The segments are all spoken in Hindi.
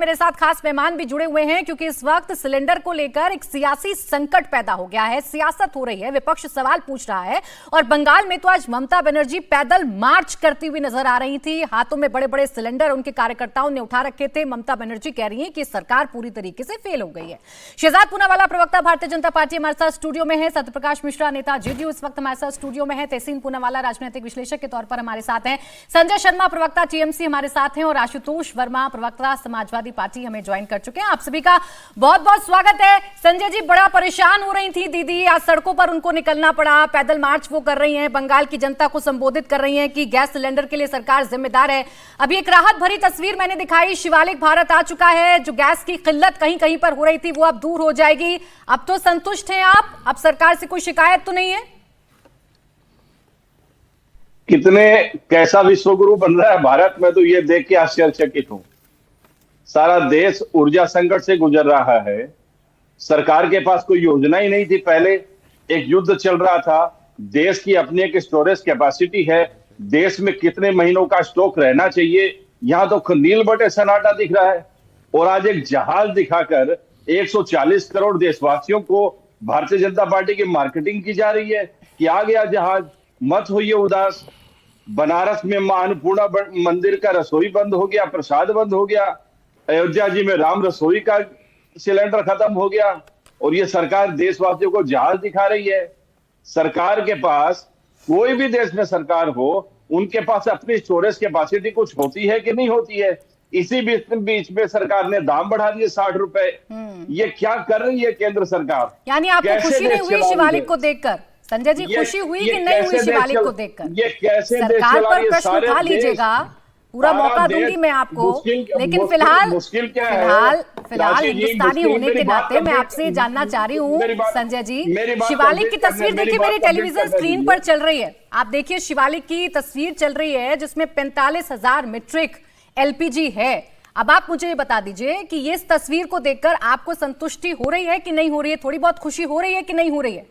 मेरे साथ खास मेहमान भी जुड़े हुए हैं क्योंकि इस वक्त सिलेंडर को लेकर एक सियासी संकट पैदा हो गया है। सियासत हो रही है, विपक्ष सवाल पूछ रहा है और बंगाल में तो आज ममता बनर्जी पैदल मार्च करती हुई नजर आ रही थी। हाथों में बड़े बड़े सिलेंडर उनके कार्यकर्ताओं ने उठा रखे थे। ममता बनर्जी कह रही है कि सरकार पूरी तरीके से फेल हो गई है। शहजाद पूनावाला प्रवक्ता भारतीय जनता पार्टी हमारे साथ स्टूडियो में है। सत्यप्रकाश मिश्रा नेता जेडीयू इस वक्त हमारे साथ स्टूडियो में है। तहसीन पूनावाला राजनीतिक विश्लेषक के तौर पर हमारे साथ हैं। संजय शर्मा प्रवक्ता टीएमसी हमारे साथ हैं और आशुतोष वर्मा प्रवक्ता समाजवादी पार्टी हमें ज्वाइन कर चुके हैं। आप सभी का बहुत बहुत स्वागत है। संजय जी, बड़ा परेशान हो रही थी दीदी, आज सड़कों पर उनको निकलना पड़ा, पैदल मार्च वो कर रही हैं, बंगाल की जनता को संबोधित कर रही हैं कि गैस सिलेंडर के लिए सरकार जिम्मेदार है। अभी एक राहत भरी तस्वीर मैंने दिखाई, शिवालिक भारत आ चुका है। जो गैस की किल्लत कहीं कहीं पर हो रही थी वो अब दूर हो जाएगी। अब तो संतुष्ट हैं आप? अब सरकार से कोई शिकायत तो नहीं है? कैसा विश्वगुरु बन रहा है भारत में, तो ये देख के आश्चर्यचकित हूं। सारा देश ऊर्जा संकट से गुजर रहा है। सरकार के पास कोई योजना ही नहीं थी। पहले एक युद्ध चल रहा था, देश की अपनी एक स्टोरेज कैपेसिटी है, देश में कितने महीनों का स्टॉक रहना चाहिए, यहां तो नील बटे सन्नाटा दिख रहा है। और आज एक जहाज दिखाकर 140 करोड़ देशवासियों को भारतीय जनता पार्टी की मार्केटिंग की जा रही है कि आ गया जहाज, मत होइए उदास। बनारस में मां अन्नपूर्णा मंदिर का रसोई बंद हो गया, प्रसाद बंद हो गया। अयोध्या जी में राम रसोई का सिलेंडर खत्म हो गया और ये सरकार देशवासियों को जहाज दिखा रही है। सरकार के पास, कोई भी देश में सरकार हो, उनके पास अपनी स्टोरेज कैपेसिटी कुछ होती है कि नहीं होती है। इसी बीच में सरकार ने दाम बढ़ा दिए 60 रुपए। ये क्या कर रही है केंद्र सरकार? यानी आपको खुशी नहीं हुई शिवालिक को देखकर? संजय जी, खुशी हुई कि नहीं हुई शिवालिक को देखकर? ये कैसे सरकार पर प्रश्न उठा लीजिएगा, पूरा मौका दूंगी मैं आपको, लेकिन फिलहाल हिंदुस्तानी होने के नाते मैं आपसे जानना चाह रही हूँ संजय जी, शिवालिक की तस्वीर देखिए मेरी टेलीविजन स्क्रीन पर चल रही है। आप देखिए शिवालिक की तस्वीर चल रही है जिसमें 45,000 मीट्रिक एलपीजी है। अब आप मुझे ये बता दीजिए कि ये इस तस्वीर को देखकर आपको संतुष्टि हो रही है कि नहीं हो रही है? थोड़ी बहुत खुशी हो रही है कि नहीं हो रही है?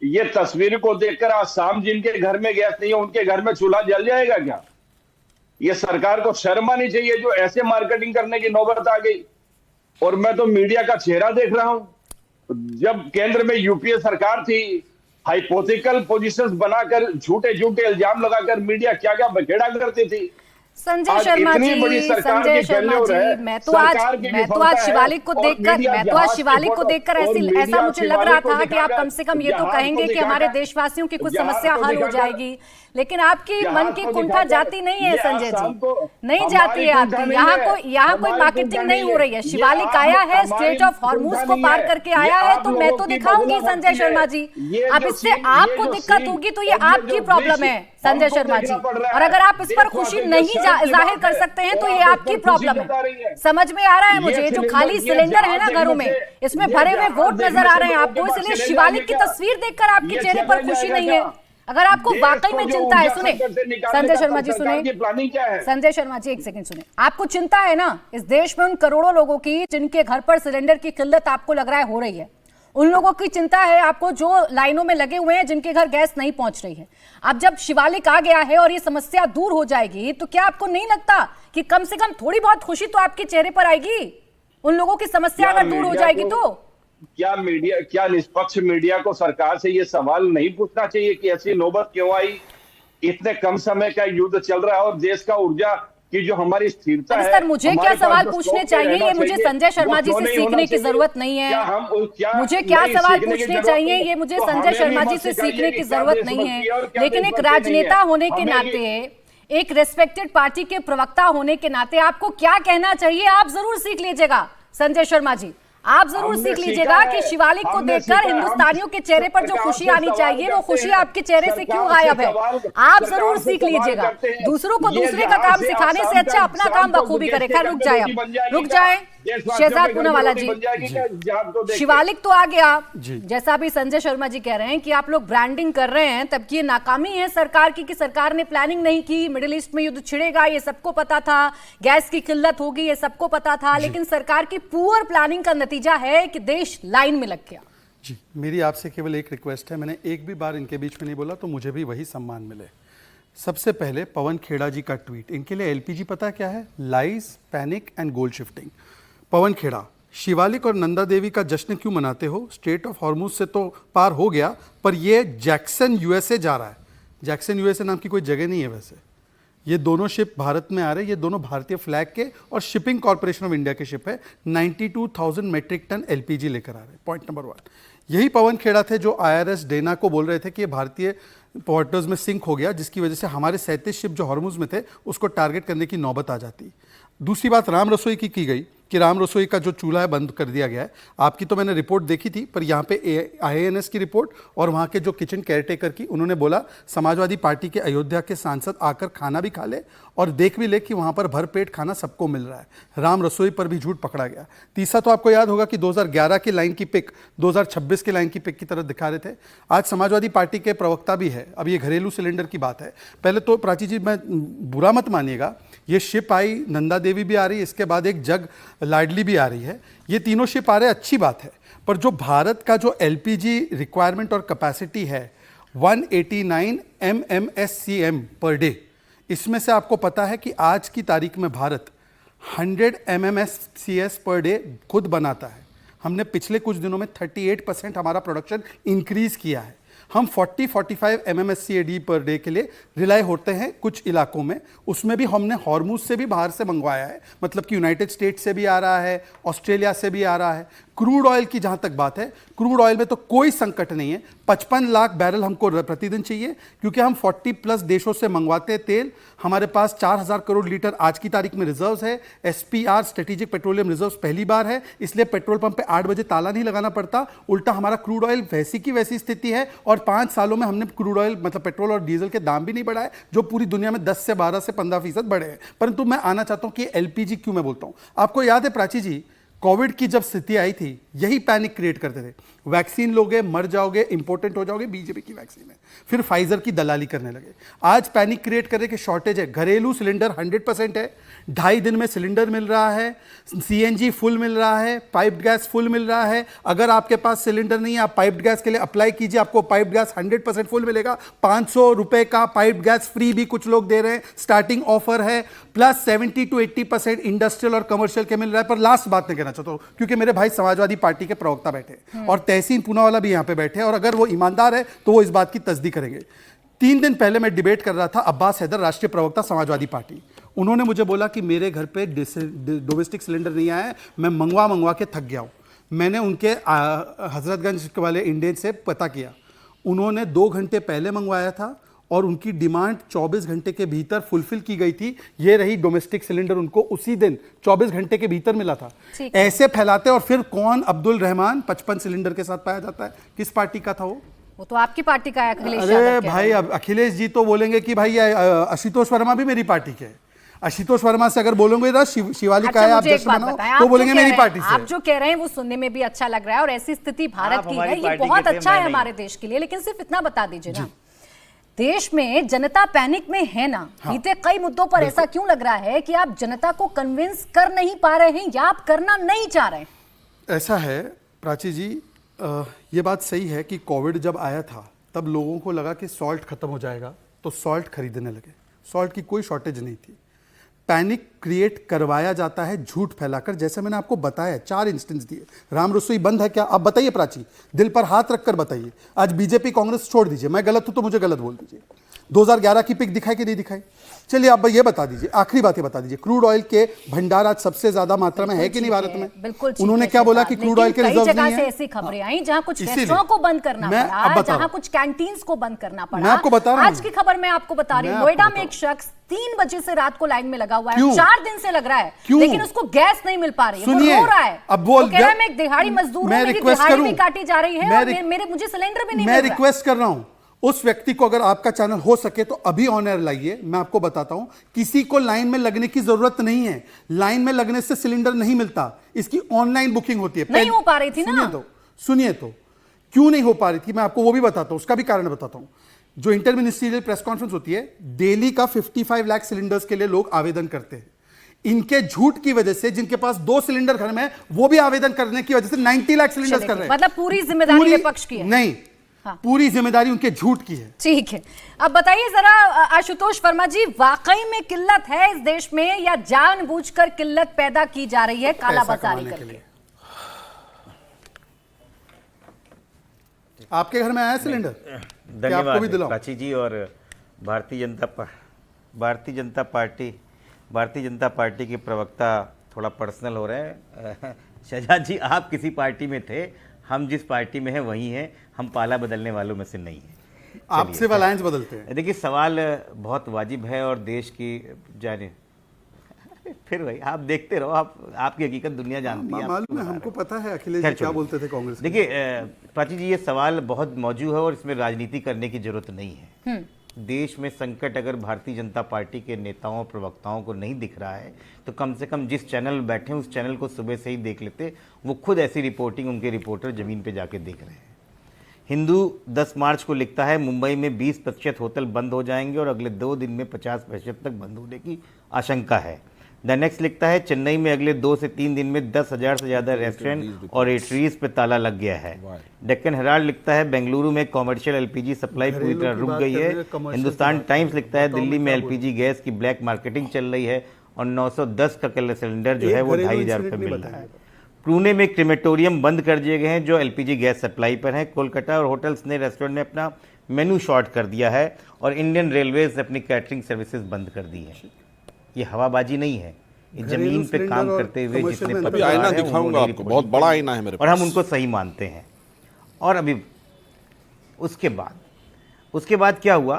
ये तस्वीर को देखकर आज शाम जिनके घर में गैस नहीं है उनके घर में चूल्हा जल जाएगा क्या? ये सरकार को शर्म आनी चाहिए जो ऐसे मार्केटिंग करने की नौबत आ गई। और मैं तो मीडिया का चेहरा देख रहा हूं, जब केंद्र में यूपीए सरकार थी, हाइपोथेटिकल पोजीशंस बनाकर झूठे झूठे इल्जाम लगाकर मीडिया क्या क्या बखेड़ा करती थी। संजय शर्मा जी, मैं तो आज शिवालिक को देखकर ऐसा मुझे लग रहा था कि आप कम से कम ये तो कहेंगे कि हमारे देशवासियों की कुछ समस्या हल हो जाएगी, लेकिन आपकी मन की कुंठा जाती नहीं है संजय जी, नहीं जाती है आपकी। यहाँ कोई मार्केटिंग नहीं हो रही है। शिवालिक आया है, स्ट्रेट ऑफ हॉर्मुज को पार करके आया है, तो मैं तो दिखाऊंगी संजय शर्मा जी। अब इससे आपको दिक्कत होगी तो ये आपकी प्रॉब्लम है संजय शर्मा जी, और अगर आप इस पर खुशी नहीं जाहिर कर सकते हैं तो ये आपकी प्रॉब्लम है। समझ में आ रहा है मुझे, जो खाली सिलेंडर है ना घरों में, इसमें भरे हुए वोट नजर आ रहे हैं आपको, इसलिए शिवालिक की तस्वीर देखकर आपके चेहरे पर खुशी नहीं है। अगर आपको वाकई में चिंता है, सुने संजय शर्मा जी, सुने संजय शर्मा जी, एक सेकंड सुने। आपको चिंता है ना इस देश में उन करोड़ों लोगों की जिनके घर पर सिलेंडर की किल्लत आपको लग रहा है हो रही है, उन लोगों की चिंता है आपको जो लाइनों में लगे हुए हैं जिनके घर गैस नहीं पहुंच रही है। अब जब शिवालिक आ गया है और ये समस्या दूर हो जाएगी तो क्या आपको नहीं लगता कि कम से कम थोड़ी बहुत खुशी तो आपके चेहरे पर आएगी? उन लोगों की समस्या अगर दूर हो जाएगी तो क्या निष्पक्ष मीडिया को सरकार से ये सवाल नहीं पूछना चाहिए कि ऐसी नौबत क्यों आई? इतने कम समय का युद्ध चल रहा है और देश का ऊर्जा कि जो हमारी स्थिरता है। सर, मुझे क्या सवाल पूछने चाहिए? ये मुझे संजय शर्मा जी से सीखने की जरूरत नहीं है। मुझे क्या सवाल पूछने चाहिए ये मुझे संजय शर्मा जी से सीखने की जरूरत नहीं है, लेकिन एक राजनेता होने के नाते, एक रेस्पेक्टेड पार्टी के प्रवक्ता होने के नाते आपको क्या कहना चाहिए आप जरूर सीख लीजिएगा संजय शर्मा जी। आप जरूर सीख लीजिएगा कि शिवालिक को देखकर हिंदुस्तानियों के चेहरे पर जो खुशी आनी चाहिए वो खुशी आपके चेहरे से क्यों गायब है? आप जरूर सीख लीजिएगा। दूसरों को दूसरे का काम सिखाने से अच्छा अपना काम बखूबी करे। खैर रुक जाए, अब रुक जाए शहजाद पूनावाला जी, शिवालिक तो आ गया, जैसा भी संजय शर्मा जी कह रहे हैं कि आप लोग ब्रांडिंग कर रहे हैं, तब की ये नाकामी है सरकार की कि सरकार ने प्लानिंग नहीं की। मिडिल ईस्ट में युद्ध छिड़ेगा ये सबको पता था, गैस की किल्लत होगी ये सबको पता था, लेकिन सरकार की पुअर प्लानिंग का नतीजा है कि देश लाइन में लग गया। जी, मेरी आपसे केवल एक रिक्वेस्ट है, मैंने एक भी बार इनके बीच में नहीं बोला तो मुझे भी वही सम्मान मिले। सबसे पहले पवन खेड़ा जी का ट्वीट, इनके लिए एलपीजी पता क्या है? Lies, panic and goal shifting. Pawan Khera, Shivalik और नंदा देवी का जश्न क्यों मनाते हो? स्ट्रेट ऑफ हॉर्मुज से तो पार हो गया, पर ये जैक्सन यूएसए जा रहा है। जैक्सन यूएसए नाम की कोई जगह नहीं है वैसे। ये दोनों शिप भारत में आ रहे हैं, ये दोनों भारतीय फ्लैग के और शिपिंग कॉर्पोरेशन ऑफ इंडिया के शिप है। 92,000 मेट्रिक टन एलपीजी लेकर आ रहे हैं। Point number 1। यही पवन खेड़ा थे जो आईआरएस डेना को बोल रहे थे कि ये भारतीय पोर्टर्स में सिंक हो गया, जिसकी वजह से हमारे 37 शिप जो हॉर्मुज में थे उसको टारगेट करने की नौबत आ जाती। दूसरी बात राम रसोई की गई कि राम रसोई का जो चूल्हा है बंद कर दिया गया है। आपकी तो मैंने रिपोर्ट देखी थी, पर यहाँ पे आईएएनएस की रिपोर्ट और वहाँ के जो किचन केयरटेकर की, उन्होंने बोला समाजवादी पार्टी के अयोध्या के सांसद आकर खाना भी खा ले और देख भी ले कि वहाँ पर भरपेट खाना सबको मिल रहा है। राम रसोई पर भी झूठ पकड़ा गया। तीसरा तो आपको याद होगा कि 2011 की लाइन की पिक 2026 की लाइन की पिक की तरफ दिखा रहे थे। आज समाजवादी पार्टी के प्रवक्ता भी है। अब ये घरेलू सिलेंडर की बात है। पहले तो प्राची जी, मैं बुरा मत मानिएगा, ये शिप आई, नंदा देवी भी आ रही है, इसके बाद एक जग लाडली भी आ रही है। ये तीनों शिप आ रहे हैं, अच्छी बात है। पर जो भारत का जो एलपीजी रिक्वायरमेंट और कैपेसिटी है 189 MMSCM पर डे, इसमें से आपको पता है कि आज की तारीख में भारत 100 MMSCS पर डे खुद बनाता है। हमने पिछले कुछ दिनों में 38% हमारा प्रोडक्शन इंक्रीज किया है। हम 40-45 MMSCAD पर डे के लिए रिलाई होते हैं कुछ इलाकों में, उसमें भी हमने हॉर्मुज से भी बाहर से मंगवाया है, मतलब कि यूनाइटेड स्टेट्स से भी आ रहा है, ऑस्ट्रेलिया से भी आ रहा है। क्रूड ऑयल की जहां तक बात है, क्रूड ऑयल में तो कोई संकट नहीं है। 55 लाख बैरल हमको प्रतिदिन चाहिए, क्योंकि हम 40+ देशों से मंगवाते हैं तेल। हमारे पास 4000 करोड़ लीटर आज की तारीख में रिजर्व्स है। SPR स्ट्रेटेजिक पेट्रोलियम रिजर्व्स पहली बार है, इसलिए पेट्रोल पंप पे 8 बजे ताला नहीं लगाना पड़ता। उल्टा हमारा क्रूड ऑयल वैसी की वैसी स्थिति है, और 5 सालों में हमने क्रूड ऑयल मतलब पेट्रोल और डीजल के दाम भी नहीं बढ़ाए, जो पूरी दुनिया में 10 से 12 से 15% बढ़े हैं। परंतु मैं आना चाहता हूं कि एलपीजी क्यों मैं बोलता हूं। आपको याद है प्राची जी, कोविड की जब स्थिति आई थी, यही पैनिक क्रिएट करते थे, वैक्सीन लोगे मर जाओगे, इंपोर्टेंट हो जाओगे, बीजेपी की वैक्सीन है। फिर फाइजर की दलाली करने लगे। आज पैनिक क्रिएट करे कि शॉर्टेज है। घरेलू सिलेंडर 100% है, 2.5 दिन में सिलेंडर मिल रहा है, सीएनजी फुल मिल रहा है, पाइप्ड गैस फुल मिल रहा है। अगर आपके पास सिलेंडर नहीं है, आप पाइप्ड गैस के लिए अप्लाई कीजिए, आपको पाइप्ड गैस 100% फुल मिलेगा। 500 रुपए का पाइप्ड गैस फ्री भी कुछ लोग दे रहे हैं, स्टार्टिंग ऑफर है। प्लस 70 to 80% इंडस्ट्रियल और कमर्शियल के मिल रहा है। पर लास्ट बात नहीं कहना चाहता हूं, क्योंकि मेरे भाई समाजवादी पार्टी के प्रवक्ता बैठे और तहसीन पूनावाला भी यहां पे बैठे, और अगर वो ईमानदार है तो वो इस बात की तस्दीक करेंगे। 3 दिन पहले मैं डिबेट कर रहा था, अब्बास हैदर राष्ट्रीय प्रवक्ता समाजवादी पार्टी, उन्होंने मुझे बोला कि मेरे घर पे डोमेस्टिक सिलेंडर नहीं आया है, मैं मंगवा के थक गया हूं। मैंने उनके हजरतगंज वाले इंडियन से पता किया, उन्होंने 2 घंटे पहले मंगवाया था और उनकी डिमांड 24 घंटे के भीतर फुलफिल की गई थी। ये रही डोमेस्टिक सिलेंडर, उनको उसी दिन 24 घंटे के भीतर मिला था। ऐसे फैलाते, और फिर कौन अब्दुल रहमान 55 सिलेंडर के साथ पाया जाता है? किस पार्टी का था वो तो आपकी पार्टी का है, अखिलेश अरे यादव भाई, अब अखिलेश जी तो बोलेंगे कि भाई आशुतोष वर्मा भी मेरी पार्टी के। आशुतोष वर्मा से अगर बोलोगे ना शिवालिक का है, आप जश्न मनाओ, तो बोलेंगे मेरी पार्टी से। आप जो कह रहे हैं वो सुनने में भी अच्छा लग रहा है, और ऐसी स्थिति भारत की है, ये बहुत अच्छा है हमारे देश के लिए। लेकिन सिर्फ इतना बता दीजिए ना, देश में जनता पैनिक में है ना। बीते कई मुद्दों पर ऐसा क्यों लग रहा है कि आप जनता को कन्विंस कर नहीं पा रहे हैं, या आप करना नहीं चाह रहे हैं? ऐसा है प्राची जी, ये बात सही है कि कोविड जब आया था तब लोगों को लगा कि सॉल्ट खत्म हो जाएगा, तो सॉल्ट खरीदने लगे। सॉल्ट की कोई शॉर्टेज नहीं थी। पैनिक क्रिएट करवाया जाता है झूठ फैलाकर, जैसे मैंने आपको बताया, 4 इंस्टेंस दिए। राम रसोई बंद है क्या? आप बताइए प्राची, दिल पर हाथ रखकर बताइए। आज बीजेपी कांग्रेस छोड़ दीजिए, मैं गलत हूं तो मुझे गलत बोल दीजिए। 2011 की पिक दिखाई कि नहीं दिखाई? चलिए आप ये बता दीजिए, आखिरी बात ये बता दीजिए, क्रूड ऑयल के भंडार आज सबसे ज्यादा मात्रा में है कि नहीं भारत में? बिल्कुल। उन्होंने क्या बोला कि क्रूड ऑयल के रिजर्व नहीं है। ऐसी खबरें आई जहां कुछ रेस्टोरेंट को बंद करना पड़ा, जहां कुछ कैंटीन्स को बंद करना पड़ा। मैं आपको बता रहा हूं, आज की खबर मैं आपको बता रही हूं, नोएडा में एक शख्स 3 बजे से रात को लाइन में लगा हुआ है, 4 दिन से लग रहा है, लेकिन उसको गैस नहीं मिल पा रही है, वो रो रहा है। अब वो कह रहा है मैं एक दिहाड़ी मजदूर हूं, मेरी दिहाड़ी भी काटी जा रही है और मुझे सिलेंडर भी नहीं मिल रहा है। मैं रिक्वेस्ट कर रहा हूं उस व्यक्ति को, अगर आपका चैनल हो सके तो अभी ऑन एयर लाइए। मैं आपको बताता हूं, किसी को लाइन में लगने की जरूरत नहीं है। लाइन में लगने से सिलेंडर नहीं मिलता, इसकी ऑनलाइन बुकिंग होती है। नहीं हो पा रही थी ना? सुनिए तो क्यों नहीं हो पा रही थी, मैं आपको वो भी बताता हूं, उसका भी कारण बताता हूं। जो इंटर मिनिस्ट्रियल प्रेस कॉन्फ्रेंस होती है, डेली का 55 लाख सिलेंडर्स के लिए लोग आवेदन करते हैं। इनके झूठ की वजह से जिनके पास 2 सिलेंडर घर में, वो भी आवेदन करने की वजह से 90 लाख सिलेंडर्स कर रहे हैं। मतलब पूरी जिम्मेदारी विपक्ष की है? नहीं, हाँ। पूरी जिम्मेदारी उनके झूठ की है। ठीक है, अब बताइए जरा आशुतोष वर्मा जी, वाकई में किल्लत है इस देश में या जानबूझकर किल्लत पैदा की जा रही है कालाबाजारी करके? आपके घर में आया सिलेंडर? धन्यवाद प्राची जी। और भारतीय जनता पार्टी के प्रवक्ता थोड़ा पर्सनल हो रहे हैं। शहजाद जी, आप किसी पार्टी में थे, हम जिस पार्टी में हैं वही हैं, हम पाला बदलने वालों में से नहीं हैं। आप सिर्फ अलायंस बदलते हैं। देखिए, सवाल बहुत वाजिब है और देश की जाने फिर वही आप देखते रहो, आपकी हकीकत दुनिया जानती है। मालूम है, हमको पता है अखिलेश जी क्या बोलते थे कांग्रेस। देखिए प्राची जी, ये सवाल बहुत मौजूद है और इसमें राजनीति करने की जरूरत नहीं है। देश में संकट अगर भारतीय जनता पार्टी के नेताओं और प्रवक्ताओं को नहीं दिख रहा है तो कम से कम जिस चैनल में बैठे उस चैनल को सुबह से ही देख लेते। वो खुद ऐसी रिपोर्टिंग उनके रिपोर्टर जमीन पे जाके देख रहे हैं। हिंदू 10 मार्च को लिखता है मुंबई में 20% होटल बंद हो जाएंगे और अगले 2 दिन में 50% तक बंद होने की आशंका है। द नेक्स्ट लिखता है चेन्नई में अगले 2 से 3 दिन में 10,000 से ज़्यादा रेस्टोरेंट और एटरीज पे ताला लग गया है। डेक्कन हेराल्ड लिखता है बेंगलुरु में कॉमर्शियल एलपीजी सप्लाई पूरी तरह रुक गई है। हिंदुस्तान टाइम्स लिखता है दिल्ली में एलपीजी गैस की ब्लैक मार्केटिंग चल रही है और 910 का सिलेंडर जो है वो 2,500 रुपये मिल रहा है। पुणे में क्रीमेटोरियम बंद कर दिए गए हैं जो एलपीजी गैस सप्लाई पर हैं। कोलकाता और होटल्स ने रेस्टोरेंट ने अपना मेनू शॉर्ट कर दिया है और इंडियन रेलवेज ने अपनी कैटरिंग सर्विसेज बंद कर दी है। ये हवाबाजी नहीं है, ये जमीन पे काम करते हुए जितने पत्रकार आईना दिखाऊंगा आपको, बहुत बड़ा आईना है मेरे पास और हम उनको सही मानते हैं। और अभी उसके बाद क्या हुआ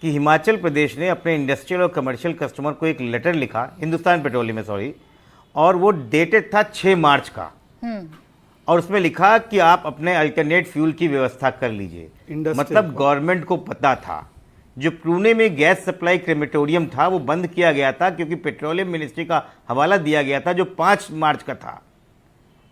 कि हिमाचल प्रदेश ने अपने इंडस्ट्रियल और कमर्शियल कस्टमर को एक लेटर लिखा, हिंदुस्तान पेट्रोलियम में सॉरी, और वो डेटेड था 6 मार्च का। और उसमें लिखा कि आप अपने अल्टरनेट फ्यूल की व्यवस्था कर लीजिए। मतलब गवर्नमेंट को पता था जो पुणे में गैस सप्लाई क्रेमेटोरियम था वो बंद किया गया था क्योंकि पेट्रोलियम मिनिस्ट्री का हवाला दिया गया था जो 5 मार्च का था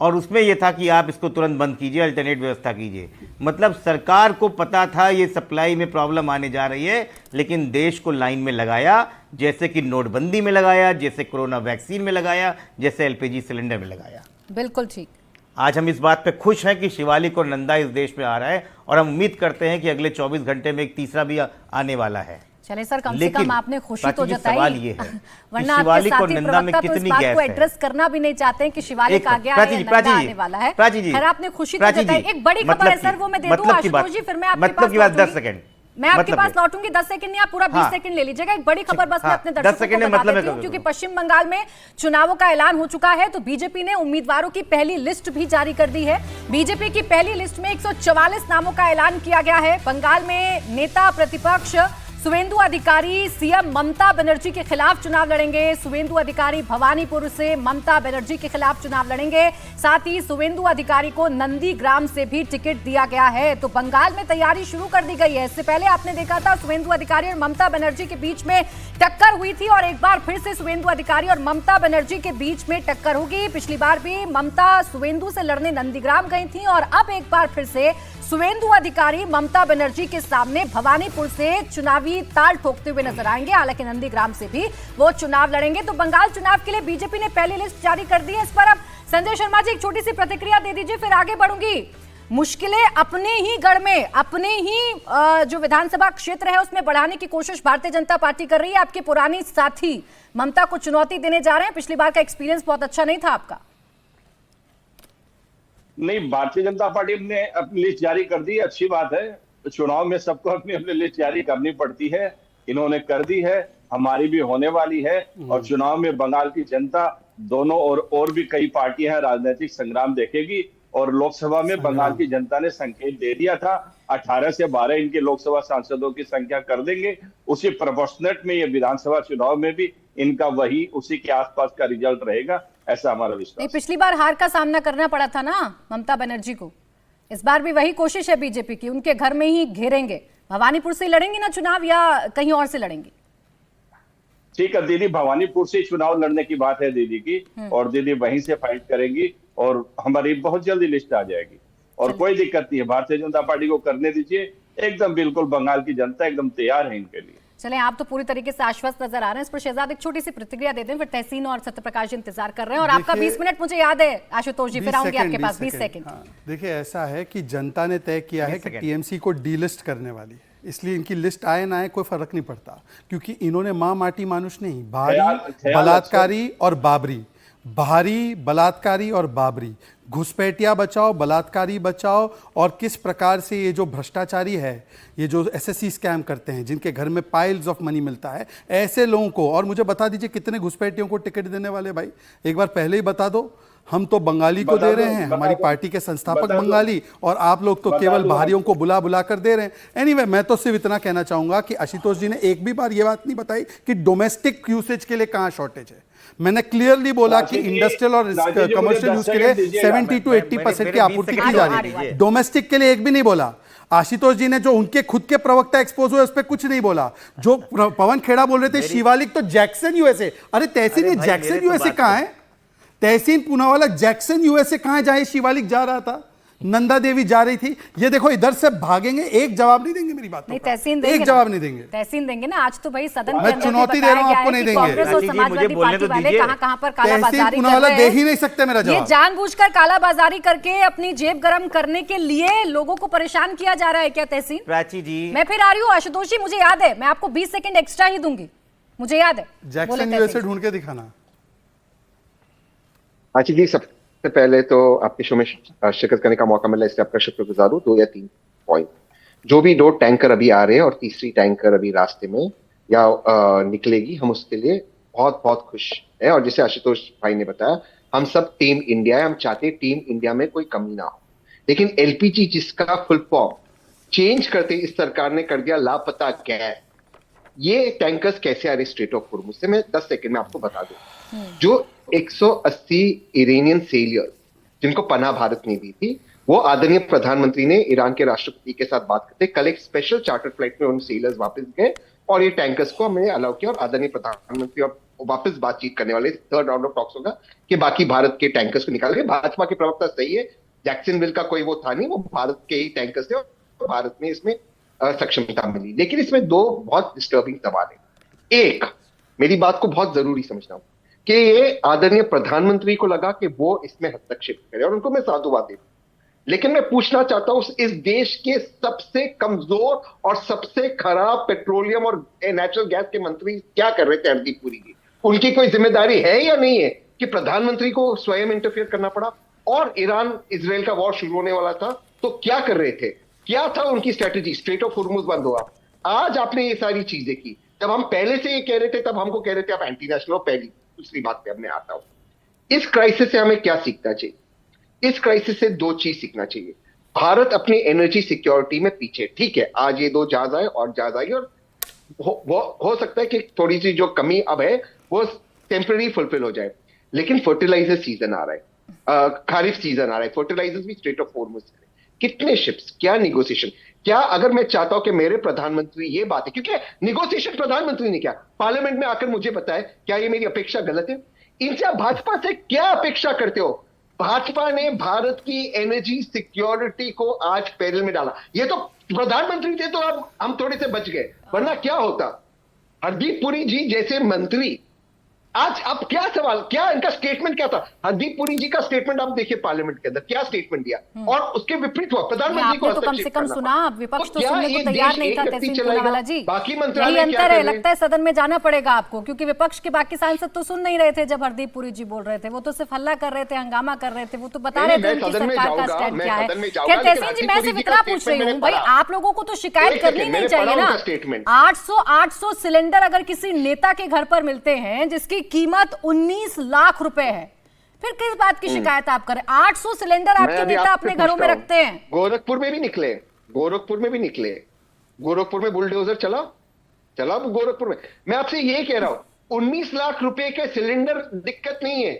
और उसमें यह था कि आप इसको तुरंत बंद कीजिए, अल्टरनेट व्यवस्था कीजिए। मतलब सरकार को पता था ये सप्लाई में प्रॉब्लम आने जा रही है, लेकिन देश को लाइन में लगाया, जैसे कि नोटबंदी में लगाया, जैसे कोरोना वैक्सीन में लगाया, जैसे एलपीजी सिलेंडर में लगाया। बिल्कुल ठीक। आज हम इस बात पे खुश हैं कि शिवालिक और नंदा इस देश में आ रहा है और हम उम्मीद करते हैं कि अगले 24 घंटे में एक तीसरा भी आने वाला है। चले सर, कम से कम आपने खुशी तो जताई। सवाल ये है वरना आपके साथी प्रवक्ता तो इस बात को एड्रेस करना भी नहीं चाहते हैं कि शिवालिक आ गया है, नंदा आने वाला है। खैर, आपने खुशी तो जताई। एक बड़ी खबर है सर, वो मैं दे दूं आशुतोष जी, फिर मैं आपके पास लौटूंगी। 10 सेकंड मैं आपके पास लौटूंगी। 10 सेकंड नहीं, आप पूरा 20 सेकंड ले लीजिएगा। एक बड़ी खबर बस मैं अपने दर्शकों को बता देती हूं, क्योंकि पश्चिम बंगाल में चुनावों का ऐलान हो चुका है। तो बीजेपी ने उम्मीदवारों की पहली लिस्ट भी जारी कर दी है। बीजेपी की पहली लिस्ट में 144 नामों का ऐलान किया गया है। बंगाल में नेता प्रतिपक्ष सुवेंदु अधिकारी सीएम ममता बनर्जी के खिलाफ चुनाव लड़ेंगे। सुवेंदु अधिकारी भवानीपुर से ममता बनर्जी के खिलाफ चुनाव लड़ेंगे। साथ ही सुवेंदु अधिकारी को नंदीग्राम से भी टिकट दिया गया है। तो बंगाल में तैयारी शुरू कर दी गई है। इससे पहले आपने देखा था सुवेंदु अधिकारी और ममता बनर्जी के बीच में टक्कर हुई थी और एक बार फिर से सुवेंदु अधिकारी और ममता बनर्जी के बीच में टक्कर होगी। पिछली बार भी ममता सुवेंदु से लड़ने नंदीग्राम गई थी और अब एक बार फिर से सुवेंदु अधिकारी ममता बनर्जी के सामने भवानीपुर से चुनावी ताल ठोकते हुए नजर आएंगे। हालांकि नंदीग्राम से भी वो चुनाव लड़ेंगे। तो बंगाल चुनाव के लिए बीजेपी ने पहली लिस्ट जारी कर दी है। इस पर अब संजय शर्मा जी एक छोटी सी प्रतिक्रिया दे दीजिए, फिर आगे बढ़ूंगी। मुश्किलें अपने ही गढ़ में, अपने ही जो विधानसभा क्षेत्र है उसमें बढ़ाने की कोशिश भारतीय जनता पार्टी कर रही है। आपके पुरानी साथी ममता को चुनौती देने जा रहे हैं। पिछली बार का एक्सपीरियंस बहुत अच्छा नहीं था आपका। नहीं, भारतीय जनता पार्टी ने अपनी लिस्ट जारी कर दी, अच्छी बात है। चुनाव में सबको अपनी अपनी लिस्ट जारी करनी पड़ती है, इन्होंने कर दी है, हमारी भी होने वाली है। और चुनाव में बंगाल की जनता दोनों और भी कई पार्टियां हैं, राजनीतिक संग्राम देखेगी। और लोकसभा में बंगाल की जनता ने संकेत दे दिया था 18 से 12 इनके लोकसभा सांसदों की संख्या कर देंगे। उसी प्रोपोर्शनेट में ये विधानसभा चुनाव में भी इनका वही उसी के आसपास का रिजल्ट रहेगा, ऐसा हमारा विश्वास। पिछली बार हार का सामना करना पड़ा था ना ममता बनर्जी को, इस बार भी वही कोशिश है बीजेपी की, उनके घर में ही घेरेंगे। भवानीपुर से लड़ेंगी ना चुनाव या कहीं और से लड़ेंगी? ठीक है दीदी, भवानीपुर से चुनाव लड़ने की बात है दीदी की, और दीदी वहीं से फाइट करेंगी और हमारी बहुत जल्दी लिस्ट आ जाएगी और कोई दिक्कत नहीं है। भारतीय जनता पार्टी को करने दीजिए, एकदम बिल्कुल बंगाल की जनता एकदम तैयार है इनके लिए। चलें, आप तो पूरी तरीके से आश्वस्त नजर आ रहे हैं। इस पर शहजाद एक छोटी सी प्रतिक्रिया देते हैं, फिर तहसीन और सत्यप्रकाश जी इंतजार कर रहे हैं। और आपका 20 मिनट मुझे याद है आशुतोष जी, फिर आऊंगी आपके पास 20 सेकंड। देखिए, ऐसा है कि जनता ने तय किया है कि टीएमसी को डीलिस्ट करने वाली है, इसलिए इनकी लिस्ट आए ना आए कोई फर्क नहीं पड़ता, क्योंकि इन्होंने मां माटी मानुष नहीं, भारी बलात्कारी और बाबरी, भारी बलात्कारी और बाबरी, घुसपैठिया बचाओ, बलात्कारी बचाओ, और किस प्रकार से ये जो भ्रष्टाचारी है, ये जो एसएससी स्कैम करते हैं, जिनके घर में पाइल्स ऑफ मनी मिलता है, ऐसे लोगों को। और मुझे बता दीजिए कितने घुसपैठियों को टिकट देने वाले भाई, एक बार पहले ही बता दो। हम तो बंगाली को दे रहे हैं, हमारी पार्टी के संस्थापक बंगाली, और आप लोग तो केवल बाहरियों को बुला बुला कर दे रहे हैं। एनीवे, मैं तो सिर्फ इतना कहना चाहूंगा कि आशुतोष जी ने एक भी बार ये बात नहीं बताई कि डोमेस्टिक यूसेज के लिए कहां शॉर्टेज है। मैंने क्लियरली बोला कि इंडस्ट्रियल और कमर्शियल यूज के लिए 70 to 80% की आपूर्ति की जा रही है, डोमेस्टिक के लिए एक भी नहीं बोला। आशुतोष जी ने जो उनके खुद के प्रवक्ता एक्सपोज हुए उस पर कुछ नहीं बोला। जो पवन खेड़ा बोल रहे थे शिवालिक तो जैक्सन यूएसए, अरे तहसीन ये जैक्सन यूएसए कहां है? तहसीन पूनावाला जैक्सन यूएसए कहां है जहां ये शिवालिक जा रहा था, नंदा देवी जा रही थी? ये देखो इधर से भागेंगे, एक जवाब नहीं देंगे मेरी बात। नहीं, तहसीन देंगे, एक जवाब नहीं देंगे। तहसीन देंगे ना। आज तो भाई सदन मैं चुनौती दे रहा हूं, आपको नहीं देंगे। कांग्रेस और समाजवादी पार्टी वाले कहां पर कालाबाजारी कर रहे हैं, दे ही नहीं सकते मेरा जवाब। ये जानबूझकर कालाबाजारी करके अपनी जेब गरम करने के लिए लोगों को परेशान किया जा रहा है क्या तहसीन? प्राची जी, मैं फिर आ रही हूँ आशुतोष जी, मुझे याद है, मैं आपको 20 सेकंड एक्स्ट्रा ही दूंगी, मुझे याद है। जैक्सन यूएसए ढूंढ के दिखाना। आची जी, सबसे पहले तो आपके शो में शिरकत करने का मौका मिला, इसलिए आपका शुक्रगुजार हूँ। 2 या 3 पॉइंट, जो भी 2 टैंकर अभी आ रहे हैं और तीसरी टैंकर अभी रास्ते में या निकलेगी, हम उसके लिए बहुत बहुत खुश हैं। और जैसे आशुतोष भाई ने बताया, हम सब टीम इंडिया है, हम चाहते हैं टीम इंडिया में कोई कमी ना हो। लेकिन एलपीजी जिसका फुल फॉर्म चेंज करते इस सरकार ने कर दिया लापता गैस, ये टैंकर्स कैसे आ रहे स्ट्रेट ऑफ हॉर्मुज़ से, मैं 10 सेकंड में आपको बता दूं। जो 180 इरानियन सेलियर्स जिनको पनाह भारत ने दी थी, वो आदरणीय प्रधानमंत्री ने ईरान के राष्ट्रपति के साथ बात करते कल एक स्पेशल चार्टर फ्लाइट में उन सेलर्स वापस गए और ये टैंकर्स को हमने अलाउ किया। और आदरणीय प्रधानमंत्री और वापस बातचीत करने वाले 3rd राउंड ऑफ टॉक्स होगा कि बाकी भारत के टैंकर्स को निकाल के। भाजपा के प्रवक्ता सही है, जैक्सनविल का कोई वो था नहीं, वो भारत के ही टैंकर्स थे और भारत में इसमें सक्षमता मिली। लेकिन इसमें 2 बहुत डिस्टर्बिंग सवाल है। एक, मेरी बात को बहुत जरूरी समझना हूं कि ये आदरणीय प्रधानमंत्री को लगा कि वो इसमें हस्तक्षेप करे और उनको मैं साधुवाद देता हूं। लेकिन मैं पूछना चाहता हूं, इस देश के सबसे कमजोर और सबसे खराब पेट्रोलियम और नेचुरल गैस के मंत्री क्या कर रहे थे हरदीप पुरी जी? उनकी कोई जिम्मेदारी है या नहीं है कि प्रधानमंत्री को स्वयं इंटरफेयर करना पड़ा? और ईरान इजराइल का वॉर शुरू होने वाला था तो क्या कर रहे थे, क्या था उनकी स्ट्रेटेजी? स्ट्रेट ऑफ हॉर्मुज़ बंद हुआ, आज आपने ये सारी चीजें की। जब हम पहले से ये कह रहे थे तब हमको कह रहे थे आप एंटी नेशनल हो। पहली दूसरी बात पे अब मैं आता हूं, इस क्राइसिस से हमें क्या सीखना चाहिए? इस क्राइसिस से 2 चीज सीखना चाहिए। भारत अपनी एनर्जी सिक्योरिटी में पीछे, ठीक है, आज ये 2 जहाज आए और जहाज आएगी और हो सकता है कि थोड़ी सी जो कमी अब है वो टेम्पररी फुलफिल हो जाए। लेकिन फर्टिलाइजर सीजन आ रहा है, खरीफ सीजन आ रहा है, फर्टिलाइजर्स भी स्ट्रेट ऑफ हॉर्मुज़ से कितने शिप्स, क्या निगोशिएशन, क्या अगर मैं चाहता हूं कि मेरे प्रधानमंत्री ये बात है, क्योंकि निगोशिएशन प्रधानमंत्री ने किया, पार्लियामेंट में आकर मुझे बताए, क्या ये मेरी अपेक्षा गलत है? इनसे आप भाजपा से क्या अपेक्षा करते हो? भाजपा ने भारत की एनर्जी सिक्योरिटी को आज पेरिल में डाला। ये तो प्रधानमंत्री थे तो अब हम थोड़े से बच गए, वरना क्या होता? हरदीप पुरी जी जैसे मंत्री आज, अब क्या सवाल, क्या इनका स्टेटमेंट क्या था? हरदीप पुरी जी का स्टेटमेंट आप देखिए पार्लियामेंट के अंदर क्या स्टेटमेंट दिया और उसके विपरीत हुआ प्रधानमंत्री को तो कम से कम सुना, विपक्ष तो सुनने को ये तैयार देश नहीं था। एक तहसीन व्यक्ति पूनावाला जी, बाकी यही मंत्रालय क्या अंतर कर है, रहे हैं? लगता है सदन में जाना पड़ेगा आपको, क्योंकि विपक्ष के बाकी सांसद तो सुन नहीं रहे थे जब हरदीप पुरी जी बोल रहे थे, वो तो सिर्फ हल्ला कर रहे थे, हंगामा कर रहे थे, वो तो बता रहे थे उनकी सरकार का स्टैंड क्या है। खैर तहसीन जी, मैं सिर्फ इतना पूछ रही हूँ भाई, आप लोगों को तो शिकायत करनी नहीं चाहिए ना। 800 सिलेंडर अगर किसी नेता के घर पर मिलते हैं जिसकी कीमत 19 लाख रुपए है, फिर किस बात की शिकायत आप करें? 800 सिलेंडर आपके नेता अपने घरों में रखते हैं। गोरखपुर में भी निकले, गोरखपुर में बुलडोजर चला गोरखपुर में। मैं आपसे ये कह रहा हूं, 19 लाख रुपए के सिलेंडर दिक्कत नहीं है,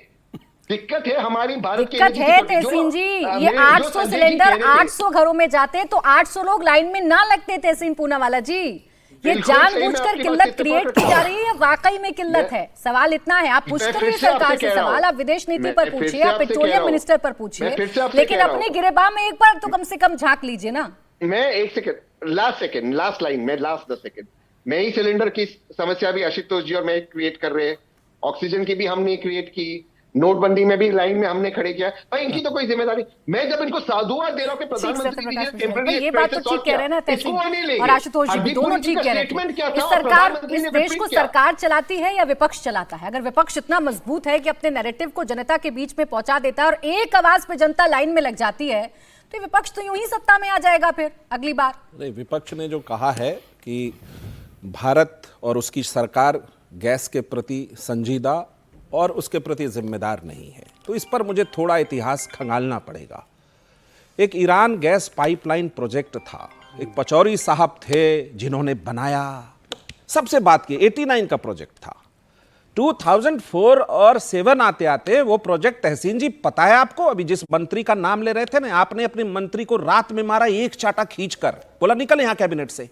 दिक्कत है हमारी भारत की दिक्कत है तहसीन जी। ये 800 सिलेंडर 800 घरों में जाते तो 800 लोग लाइन में ना लगते तहसीन पूनावाला जी। ये जानबूझकर किल्लत क्रिएट की जा रही है, वाकई में किल्लत है। सवाल इतना है, आप पूछते रहिए सरकार से सवाल, आप विदेश नीति पर पूछिए, आप पेट्रोलियम मिनिस्टर पर पूछिए, लेकिन अपने गिरेबान में एक बार तो कम से कम झांक लीजिए ना। मैं 1 सेकंड, लास्ट लाइन में, लास्ट 10 सेकंड, नई सिलेंडर की समस्या भी आशुतोष जी और मैं क्रिएट कर रहे हैं, ऑक्सीजन की भी हमने क्रिएट की, नोटबंदी में भी लाइन में हमने खड़े किया। भाई इनकी तो कोई जिम्मेदारी, मैं जब इनको साधुवाद दे रहा हूं कि प्रधानमंत्री ये बात तो ठीक कह रहे हैं ना तहसील और आशुतोष जी भी, दोनों ठीक कह रहे हैं। इस सरकार, इस देश को सरकार चलाती है या विपक्ष चलाता है? अगर विपक्ष इतना मजबूत है कि अपने नैरेटिव को जनता के बीच में पहुंचा देता है और एक आवाज पे जनता लाइन में लग जाती है, तो विपक्ष तो यूं ही सत्ता में आ जाएगा फिर अगली बार। नहीं, विपक्ष ने जो कहा है कि भारत और उसकी सरकार गैस के प्रति संजीदा और उसके प्रति जिम्मेदार नहीं है, तो इस पर मुझे थोड़ा इतिहास खंगालना पड़ेगा। एक ईरान गैस पाइपलाइन प्रोजेक्ट था, एक पचौरी साहब थे जिन्होंने बनाया, सबसे बात की, 89 का प्रोजेक्ट था। 2004 और 7 आते आते वो प्रोजेक्ट, तहसीन जी पता है आपको, अभी जिस मंत्री का नाम ले रहे थे ना, आपने अपने मंत्री को रात में मारा एक चाटा खींचकर, बोला निकल यहां कैबिनेट से।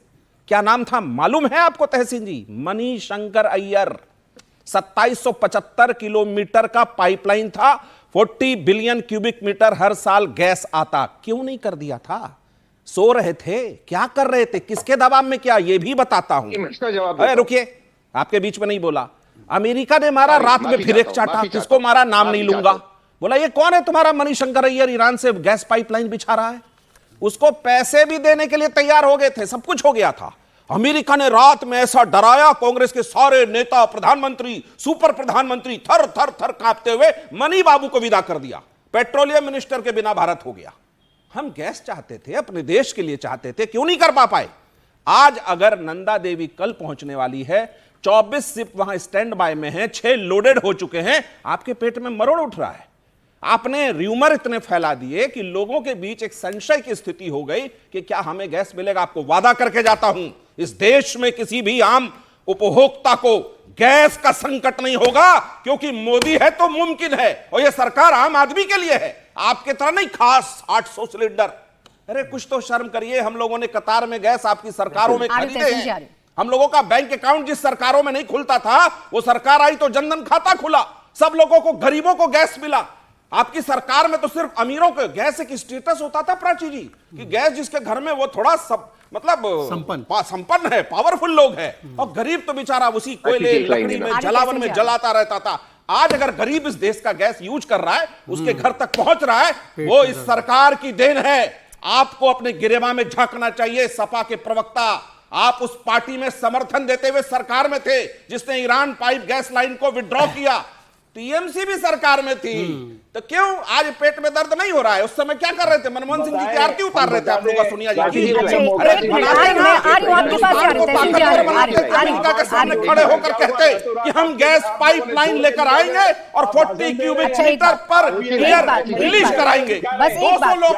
क्या नाम था मालूम है आपको तहसीन जी? मणिशंकर अय्यर। 2775 किलोमीटर का पाइपलाइन था, 40 बिलियन क्यूबिक मीटर हर साल गैस आता। क्यों नहीं कर दिया था? सो रहे थे? क्या कर रहे थे? किसके दबाव में? क्या ये भी बताता हूं। अरे रुकिए, आपके बीच में नहीं बोला। अमेरिका ने मारा रात में फिर एक चाटा, किसको मारा नाम नहीं लूंगा, बोला ये कौन है तुम्हारा मणिशंकर अय्यर, ईरान से गैस पाइपलाइन बिछा रहा है। उसको पैसे भी देने के लिए तैयार हो गए थे, सब कुछ हो गया था। अमेरिका ने रात में ऐसा डराया, कांग्रेस के सारे नेता, प्रधानमंत्री, सुपर प्रधानमंत्री थर थर थर कांपते हुए मनी बाबू को विदा कर दिया। पेट्रोलियम मिनिस्टर के बिना भारत हो गया। हम गैस चाहते थे, अपने देश के लिए चाहते थे, क्यों नहीं कर पाए? आज अगर नंदा देवी कल पहुंचने वाली है, 24 शिप वहां स्टैंड बाय में है, 6 लोडेड हो चुके हैं, आपके पेट में मरोड़ उठ रहा है। आपने र्यूमर इतने फैला दिए कि लोगों के बीच एक संशय की स्थिति हो गई कि क्या हमें गैस मिलेगा। आपको वादा करके जाता हूं, इस देश में किसी भी आम उपभोक्ता को गैस का संकट नहीं होगा, क्योंकि मोदी है तो मुमकिन है, और यह सरकार आम आदमी के लिए है, आपके तरह नहीं खास 800 सिलेंडर। अरे कुछ तो शर्म करिए। हम लोगों ने कतार में गैस आपकी सरकारों में खरीदे हैं। हम लोगों का बैंक अकाउंट जिस सरकारों में नहीं खुलता था, वो सरकार आई तो जनधन खाता खुला, सब लोगों को, गरीबों को गैस मिला। आपकी सरकार में तो सिर्फ अमीरों को गैस एक स्टेटस होता था प्राची जी, कि गैस जिसके घर में वो थोड़ा सब मतलब संपन्न है, पावरफुल लोग है, और गरीब तो बेचारा उसी कोयले लकड़ी में जलावन में जलाता रहता था। आज अगर गरीब इस देश का गैस यूज कर रहा है, उसके घर तक पहुंच रहा है, वो इस सरकार की देन है। आपको अपने गिरेबान में झांकना चाहिए। सपा के प्रवक्ता, आप उस पार्टी में समर्थन देते हुए सरकार में थे जिसने ईरान पाइप गैस लाइन को विड्रॉ किया। टीएमसी भी सरकार में थी, तो क्यों आज पेट में दर्द नहीं हो रहा है? उस समय क्या कर रहे थे? मनमोहन सिंह जी की आरती उतार रहे थे। आप लोग का सोनिया जी के सामने खड़े होकर कहते कि हम गैस पाइपलाइन लेकर आएंगे और 40 cubic metre per year release कराएंगे। 200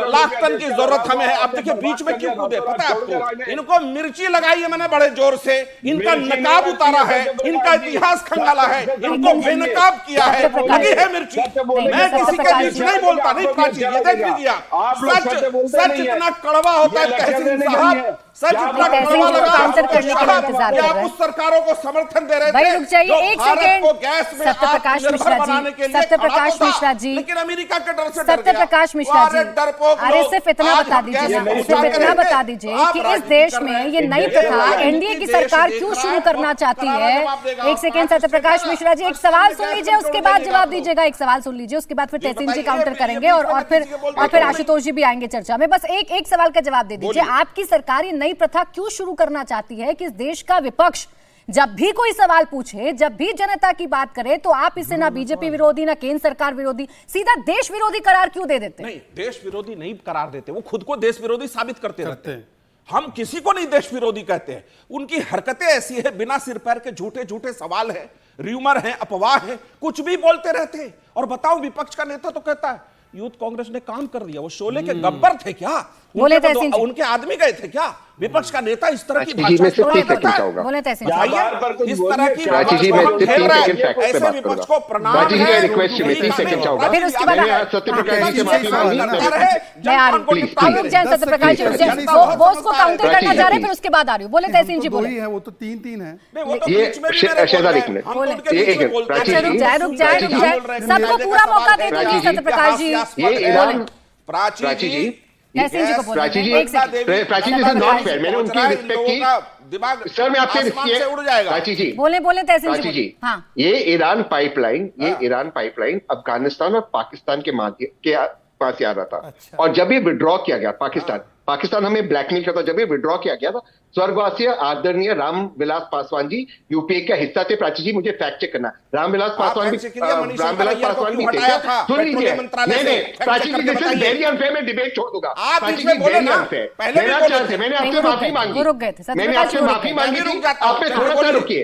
लाख टन की जरूरत हमें है। अब देखिए बीच में क्यों कूदे, पता है आपको? इनको मिर्ची लगाई है मैंने बड़े जोर से, इनका नकाब उतारा है, इनका इतिहास खंगाला है, इनको बेनकाब किया है, लगी है मिर्ची। मैं किसी के बीच नहीं बोलता, नहीं प्राची, ये देख लीजिए आप। सच इतना कड़वा होता है तहसील साहब, सच इतना कड़वा लगा कि आप उस सरकारों को समर्थन दे रहे थे। रुक जाइए एक सेकंड, सत्यप्रकाश मिश्रा जी, लेकिन अमेरिका के डर से सत्यप्रकाश मिश्रा जी, अरे सिर्फ इतना बता दीजिए, सिर्फ इतना बता दीजिए कि इस देश में ये नई प्रथा एनडीए की सरकार क्यों शुरू करना चाहती है? एक सेकंड सत्यप्रकाश मिश्रा जी, एक सवाल सुन लीजिए, उसके बाद जवाब दीजिएगा। एक सवाल सुन लीजिए, उसके बाद फिर तहसीन जी काउंटर करेंगे और फिर आशुतोष जी भी आएंगे चर्चा में। बस एक सवाल का जवाब दे दीजिए। आपकी सरकार ये नई प्रथा क्यों शुरू करना चाहती है कि इस देश का विपक्ष जब भी कोई सवाल पूछे, जब भी जनता की बात करे, तो आप इसे ना बीजेपी विरोधी ना केंद्र सरकार विरोधी, सीधा देश विरोधी करार क्यों दे देते? नहीं, देश विरोधी नहीं करार देते, वो खुद को देश विरोधी साबित करते रहते हैं। हम किसी को नहीं देश विरोधी कहते हैं। उनकी हरकतें ऐसी है, बिना सिर पैर के झूठे झूठे सवाल है, र्यूमर है, अफवाह है, कुछ भी बोलते रहते हैं। और बताओ, विपक्ष का नेता तो कहता है यूथ कांग्रेस ने काम कर दिया। वो शोले के गब्बर थे क्या? उनके आदमी गए थे क्या? विपक्ष का नेता इस तरह की भाषा बोले इस तरह की ऐसे विपक्ष को प्रणाम है। फिर उसके बाद वो उसको काउंटर करना चाह रहे हैं, फिर उसके बाद आ रही हूँ। बोले तहसीन जी, बोले वो तो 3-3 है। रुक जाए, सबको पूरा मौका दे दीजिए सत्यप्रकाश जी। प्राची जी, तहसीन जी को बोले। प्राची जी, प्राची जी, नॉट फेयर। मैंने उनकी रिस्पेक्ट की। दिमाग सर मैं आपसे आसमान से उड़ जाएगा। प्राची जी बोले तहसीन प्राची जी, हाँ ये ईरान पाइपलाइन अफगानिस्तान और पाकिस्तान के माध्यम के पास आ रहा था। और जब ये विड्रॉ किया गया पाकिस्तान हमें ब्लैकमेल करता, जब ये विड्रॉ किया गया था, स्वर्गवासी आदरणीय रामविलास पासवान जी यूपीए का हिस्सा थे। प्राची जी मुझे फैक्ट चेक करना, रामविलास पासवान भी थे क्या? सुन लीजिए, नहीं प्राची जी दिस इज वेरी अनफेयर, मैं डिबेट छोड़ दूंगा। प्राची जी वेरी अनफेयर, मैंने आपसे माफी मांगी, मैंने आपसे माफी मांगी थी, आप पे थोड़ा सा रुकिए।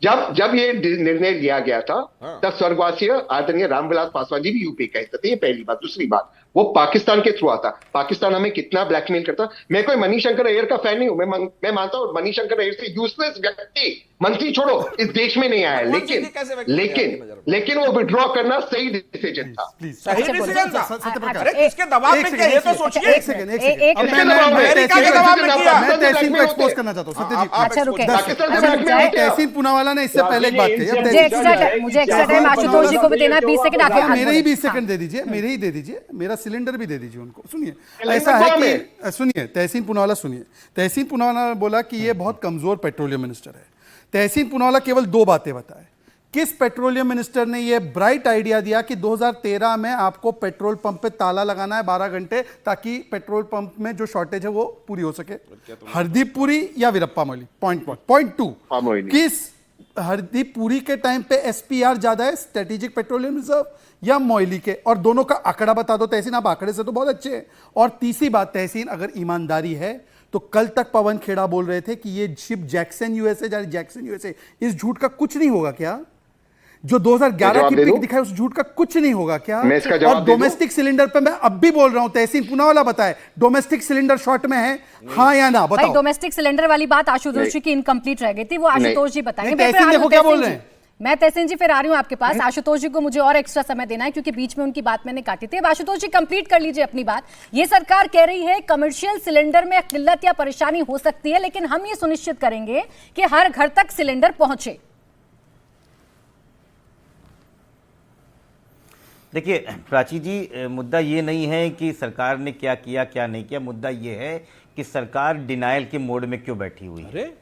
जब ये निर्णय लिया गया था तब स्वर्गवासी आदरणीय रामविलास पासवान जी भी यूपी का हिस्सा थे। ये पहली बात। दूसरी बात, वो पाकिस्तान के थ्रू आता। पाकिस्तान हमें कितना ब्लैकमेल करता। मैं कोई मणिशंकर अय्यर का फैन नहीं हूं, मैं मानता हूं मणिशंकर अय्यर से यूजलेस व्यक्ति, मंत्री छोड़ो, इस देश में नहीं आया। लेकिन वो विड्रॉ करना सही डिसीजन था। सही डिसीजन था। सत्यप्रकाश, अरे किसके दबाव में किया ये तो सोचिए। एक सेकंड अमेरिका के दबाव में किया। मैं तहसीन को एक्सपोज करना चाहता हूँ। सत्यजीत, अच्छा रुके, तहसीन पूनावाला ने इससे पहले एक बात कही। मुझे एक्स्ट्रा टाइम आशुतोष जी को भी देना है, 20 सेकंड आगे मेरे ही 20 सेकंड दे दीजिए, मेरे ही दे दीजिए, मेरा सिलेंडर भी दे दीजिए उनको। सुनिए, ऐसा है कि सुनिए तहसीन पूनावाला, सुनिए तहसीन पूनावाला ने बोला कि ये बहुत कमजोर पेट्रोलियम मिनिस्टर है। तहसीन पूनावाला केवल 2 बातें बताए। किस पेट्रोलियम मिनिस्टर ने ये ब्राइट आइडिया दिया कि 2013 में आपको पेट्रोल पंप पे ताला लगाना है 12 घंटे, ताकि पेट्रोल पंप में जो शॉर्टेज है वो पूरी हो सके? हरदीप पुरी या वीरप्पा मोइली? पॉइंट 2, किस हरदीप पुरी के टाइम पे एसपीआर ज्यादा है, स्ट्रेटेजिक पेट्रोलियम रिजर्व, या मोइली के? और दोनों का आंकड़ा बता दो तहसीन, आप आंकड़े से तो बहुत अच्छे हैं। और तीसरी बात तहसीन, अगर ईमानदारी है तो कल तक पवन खेड़ा बोल रहे थे कि ये शिप जैक्सन यूएसए, इस झूठ का कुछ नहीं होगा क्या? जो 2011 की पिक दिखाई उस झूठ का कुछ नहीं होगा क्या? और डोमेस्टिक सिलेंडर पे मैं अब भी बोल रहा हूं, तहसीन पूनावाला बताए, डोमेस्टिक सिलेंडर शॉर्ट में है हाँ या ना? बताओ। डोमेस्टिक सिलेंडर वाली बात आशुतोष जी की इनकम्प्लीट रह गई थी, वो आशुतोष जी बताएंगे। तहसीन देखो क्या बोल रहे हैं। मैं तहसीन जी फिर आ रही हूं आपके पास। आशुतोष जी को मुझे और एक्स्ट्रा समय देना है क्योंकि बीच में उनकी बात मैंने काटी थी। अब आशुतोष जी कंप्लीट कर लीजिए अपनी बात। ये सरकार कह रही है कमर्शियल सिलेंडर में किल्लत या परेशानी हो सकती है, लेकिन हम ये सुनिश्चित करेंगे कि हर घर तक सिलेंडर पहुंचे। देखिए प्राची जी, मुद्दा ये नहीं है कि सरकार ने क्या किया क्या नहीं किया, मुद्दा ये है कि सरकार डिनाइल के मोड में क्यों बैठी हुई है।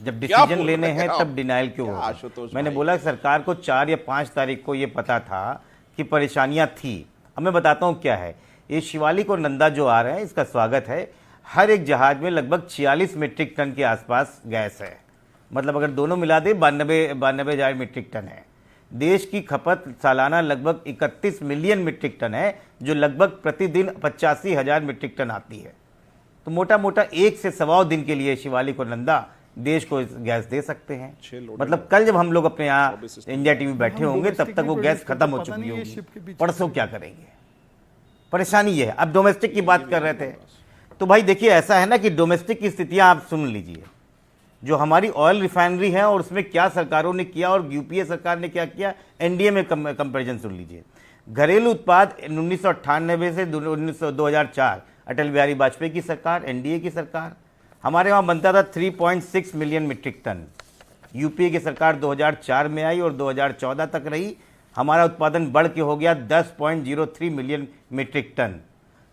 जब डिसीजन लेने हैं तब डिनाइल क्यों हो? मैंने बोला सरकार को 4 या 5 तारीख को ये पता था कि परेशानियां थी। अब मैं बताता हूँ क्या है। ये शिवालिक और नंदा जो आ रहे हैं, इसका स्वागत है। हर एक जहाज में लगभग 46 मीट्रिक टन के आसपास गैस है। मतलब अगर दोनों मिला दे 92,000 मीट्रिक टन है। देश की खपत सालाना लगभग 31 मिलियन मीट्रिक टन है, जो लगभग प्रतिदिन 85,000 मीट्रिक टन आती है। तो मोटा मोटा 1 से सवा दिन के लिए शिवालिक और नंदा देश को गैस दे सकते हैं। मतलब कल जब हम लोग अपने यहाँ इंडिया टीवी बैठे होंगे तब तक वो गैस खत्म हो चुकी होगी। परसों क्या करेंगे? परेशानी ये है। अब डोमेस्टिक की बात कर रहे थे, तो भाई देखिए ऐसा है ना कि डोमेस्टिक की स्थितियां आप सुन लीजिए। जो हमारी ऑयल रिफाइनरी है और उसमें क्या सरकारों ने किया और यूपीए सरकार ने क्या किया, एनडीए में कंपैरिजन सुन लीजिए। घरेलू उत्पाद 1998 से 2004 अटल बिहारी वाजपेयी की सरकार, एनडीए की सरकार, हमारे वहाँ बनता था 3.6 मिलियन मीट्रिक टन। यूपीए की सरकार 2004 में आई और 2014 तक रही। हमारा उत्पादन बढ़ के हो गया 10.03 मिलियन मीट्रिक टन।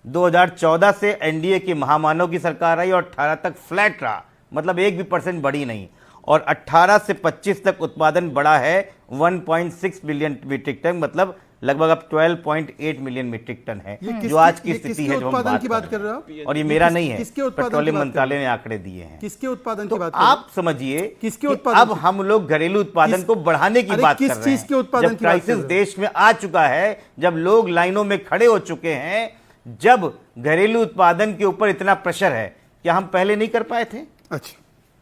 2014 से एनडीए की महामानव की सरकार आई और 18 तक फ्लैट रहा, मतलब 1% बढ़ी नहीं। और 18 से 25 तक उत्पादन बढ़ा है 1.6 मिलियन मीट्रिक टन, मतलब लगभग अब 12.8 मिलियन मीट्रिक टन है, जो आज की स्थिति है जो हम बात कर रहे हैं। और ये मेरा नहीं है, पेट्रोलियम मंत्रालय ने आंकड़े दिए हैं। किसके उत्पादन तो की बात आप समझिए किसके उत्पादन, अब हम लोग घरेलू उत्पादन को बढ़ाने की बात कर रहे हैं। जब क्राइसिस देश में आ चुका है, जब लोग लाइनों में खड़े हो चुके हैं, जब घरेलू उत्पादन के ऊपर इतना प्रेशर है, क्या हम पहले नहीं कर पाए थे? अच्छा,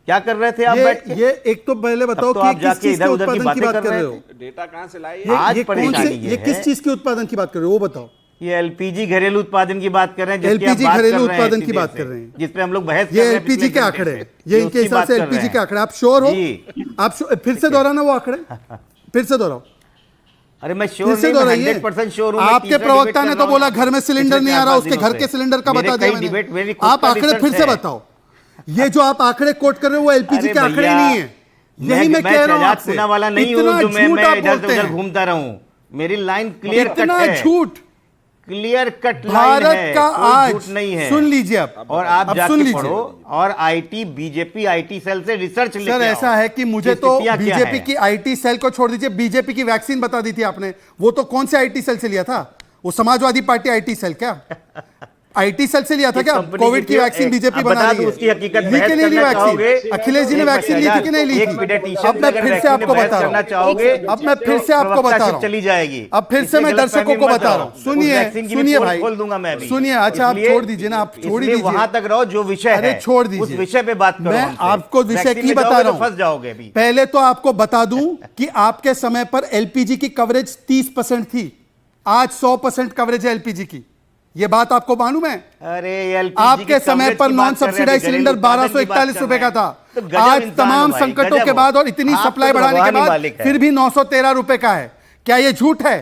क्या कर रहे थे आप बैठ के? ये एक तो पहले बताओ तो कि आप किस जाके चीज के इधर उधर की उत्पादन की बातें बात कर कर रहे रहे हो? थे। डेटा कहां से लाए? आज ये कौन परेशानी से, ये ये है, किस चीज के उत्पादन की बात कर रहे हो वो बताओ। ये एलपीजी घरेलू उत्पादन की बात कर रहे हैं, जिसकी आप एलपीजी बात कर घरेलू रहे हैं उत्पादन इतनी की देर बात से, कर रहे हैं। जिस पे हम लोग बहस कर ये रहे हैं एलपीजी पिछले के घंटे आंकड़े से। हैं, ये इनके उसकी हिसाब बात से कर रहे एलपीजी हैं। के आंकड़े। आप श्योर हो? जी। आप फिर से दोहराना वो आंकड़े, फिर से दोहराओ। अरे मैं फिर श्योर से नहीं, दोहराइए। 100% श्योर हूं। आपके प्रवक्ता ने तो बोला घर में सिलेंडर नहीं आ रहा, उसके घर के सिलेंडर का बता दिया मैंने। आप आंकड़े फिर से बताओ। ये जो आप आंकड़े कोट कर रहे हो वो एलपीजी के आंकड़े नहीं है। यही मैं कह रहा हूं आपसे। पुणे वाला नहीं हूं जो मैं इधर उधर घूमता रहूं। मेरी लाइन क्लियर कट है। झूठ क्लियर कट लाइन भारत है, का कोई आज झूठ नहीं है। सुन लीजिए अब और आप अब जाके सुन लीजिए। पढ़ो और आईटी बीजेपी आईटी सेल से रिसर्च लेके सर आओ ऐसा है कि मुझे कि तो स्थितियां क्या बीजेपी हैं। की आईटी सेल को छोड़ दीजिए, बीजेपी की वैक्सीन बता दी थी आपने, वो तो कौन से आईटी सेल से लिया था? वो समाजवादी पार्टी आईटी सेल क्या आईटी सेल से लिया था क्या? कोविड की वैक्सीन बीजेपी बना रही है, उसकी हकीकत ली कि नहीं ली वैक्सीन? अखिलेश जी ने वैक्सीन ली थी कि नहीं ली थी? अब मैं फिर से आपको बता रहा हूँ, अब मैं फिर से आपको बता रहा हूँ, चली जाएगी। अब फिर से मैं दर्शकों को बता रहा हूँ, सुनिए भाई, खोल दूंगा मैं भी। सुनिए। अच्छा आप छोड़ दीजिए ना, आप छोड़ दीजिए, वहां तक रहो जो विषय अरे है, छोड़ दीजिए, उस विषय पे बात करो। मैं आपको विषय की बता रहा हूं, फंस जाओगे भी। पहले तो आपको बता दूं कि आपके समय पर एलपीजी की कवरेज 30% थी, आज 100% कवरेज है एलपीजी की। ये बात आपको मालूम है? अरे एलपीजी आपके समय पर नॉन सब्सिडाइज सिलेंडर 1241 रुपए का था, आज तमाम संकटों के बाद और इतनी सप्लाई बढ़ाने के बाद फिर भी 913 रुपए का है। क्या ये झूठ है?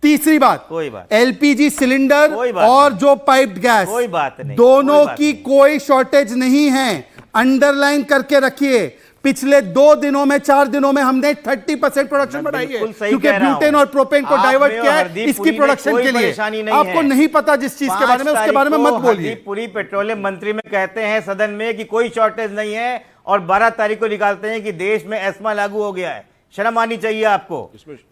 तीसरी बात, एलपीजी सिलेंडर और जो पाइप्ड गैस, कोई बात नहीं, दोनों की कोई शॉर्टेज नहीं है। अंडरलाइन करके रखिए, पिछले 2 दिनों में 4 दिनों में हमने 30% प्रोडक्शन बढ़ाई है, क्योंकि ब्यूटेन और प्रोपेन को डाइवर्ट किया है इसकी प्रोडक्शन के लिए। आपको नहीं पता जिस चीज के बारे में, उसके बारे में मत बोलिए। पूरी पेट्रोलियम मंत्री में कहते हैं सदन में कि कोई शॉर्टेज नहीं है, और 12 तारीख को निकालते हैं कि देश में एस्मा लागू हो गया है। शर्म आनी चाहिए आपको।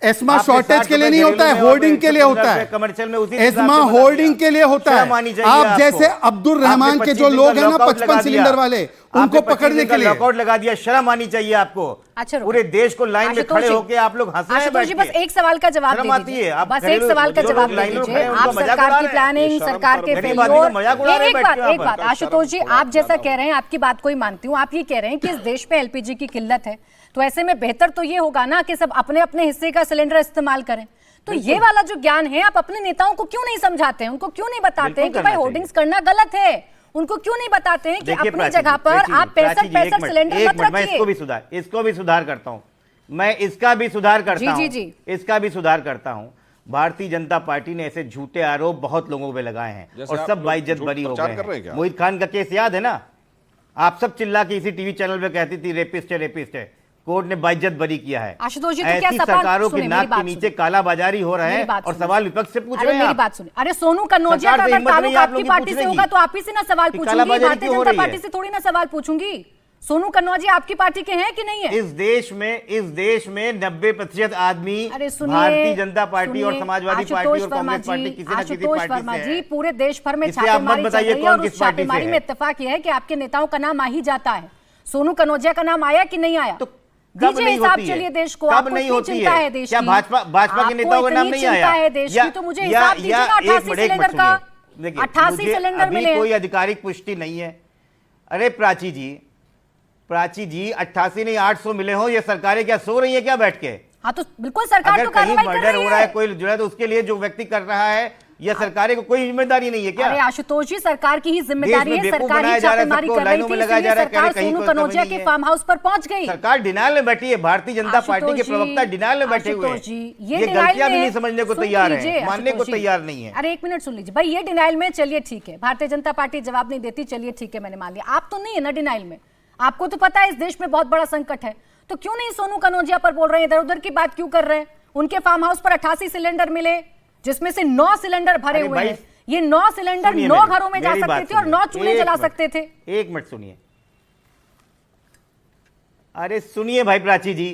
एस्मा शॉर्टेज के लिए नहीं होता है, होर्डिंग के लिए होता है। कमर्शियल में उसी एस्मा होर्डिंग के लिए होता है। आप जैसे अब्दुल रहमान के जो लोग हैं ना 55 सिलेंडर वाले, उनको पकड़ने के लिए लॉकआउट लगा दिया। शर्म आनी चाहिए आपको। अच्छा, पूरे देश को लाइन में खड़े होकर आप लोग हंस रहे हैं। जी बस एक सवाल का जवाब दे दीजिए, बस एक सवाल का जवाब दे दीजिए। आप सरकार की प्लानिंग, सरकार के फेल्योर, एक बात आशुतोष जी, आप जैसा कह रहे हैं आपकी बात को ही मानती हूँ। आप ये कह रहे हैं कि इस देश में एलपीजी की किल्लत है, तो ऐसे में बेहतर तो ये होगा ना कि सब अपने अपने हिस्से का सिलेंडर इस्तेमाल करें। तो ये वाला जो ज्ञान है आप अपने नेताओं को क्यों नहीं समझाते हैं? उनको क्यों नहीं बताते हैं कि भाई होर्डिंग्स करना गलत है? उनको क्यों नहीं बताते हैं कि अपनी जगह पर आप 65 सिलेंडर मत रखिए? इसको भी सुधार करता हूं मैं, इसका भी सुधार करता हूं, इसका भी सुधार करता हूं। भारतीय जनता पार्टी ने ऐसे झूठे आरोप बहुत लोगों पे लगाए हैं और सब बाइज्जत बरी हो गए। मोहित खान का केस याद है ना? आप सब चिल्ला के इसी टीवी चैनल पे कहती थी रेपिस्ट है, रेपिस्ट है। कोर्ट ने बाइज्जत बरी किया है। आशुतोष जी, तो ऐसी सरकारों के नाक के नीचे कालाबाजारी हो रहा है और सवाल विपक्ष से पूछ रहे हैं। मेरी बात सुनिए। अरे सोनू कनौजिया का अगर ताल्लुक आपकी पार्टी से होगा तो आप ही से ना सवाल पूछूंगी, भारतीय जनता पार्टी से थोड़ी ना सवाल पूछूंगी। सोनू कनौजिया आपकी पार्टी के हैं कि नहीं है? इस देश में 90% आदमी भारतीय जनता पार्टी और समाजवादी पार्टी और कांग्रेस पार्टी किसी न किसी पार्टी से है। पूरे देश भर में छापेमारी चल रही है और उस छापेमारी में इत्तेफाक यह है कि आपके नेताओं का नाम आ ही जाता है। सोनू कनौजिया का नाम आया कि नहीं आया? कब नहीं होती है? देश को कब नहीं होती है? क्या भाजपा के नेताओं का नाम नहीं आया? है देश की, तो मुझे हिसाब दीजिए ना। 88 सिलेंडर का 88 सिलेंडर मिले, कोई आधिकारिक पुष्टि नहीं है। अरे प्राची जी 88 नहीं 800 मिले हो, ये सरकारें क्या सो रही है क्या बैठ के? हाँ तो बिल्कुल सरकार अगर तो कहीं कार्रवाई कर मर्डर रही हो रहा है, कोई जुड़ा है, तो उसके लिए जो व्यक्ति कर रहा है या सरकारें को कोई जिम्मेदारी नहीं है क्या? अरे आशुतोष जी, सरकार की ही जिम्मेदारी है, सरकार ही छापेमारी कर रही थी, इसलिए सरकार सोनू कनौजिया के फार्म हाउस पर पहुंच गई। सरकार डिनाइल में बैठी है, भारतीय जनता पार्टी के प्रवक्ता डिनाइल में बैठे हुए हैं। ये गलतियां भी नहीं समझने को तैयार है, मानने को तैयार नहीं है। अरे एक मिनट सुन लीजिए भाई, ये डिनाइल में, चलिए ठीक है, भारतीय जनता पार्टी जवाब नहीं देती, चलिए ठीक है, मैंने मान लिया। आप तो नहीं है ना डिनाइल में, आपको तो पता है इस देश में बहुत बड़ा संकट है, तो क्यों नहीं सोनू कनौजिया पर बोल रहे हैं, इधर उधर की बात क्यों कर रहे हैं? उनके फार्म हाउस पर 88 सिलेंडर मिले, जिसमें से 9 सिलेंडर भरे हुए हैं। ये 9 सिलेंडर 9 घरों में जा सकते थे और 9 चूल्हे जला सकते थे। एक मिनट सुनिए, अरे सुनिए भाई प्राची जी,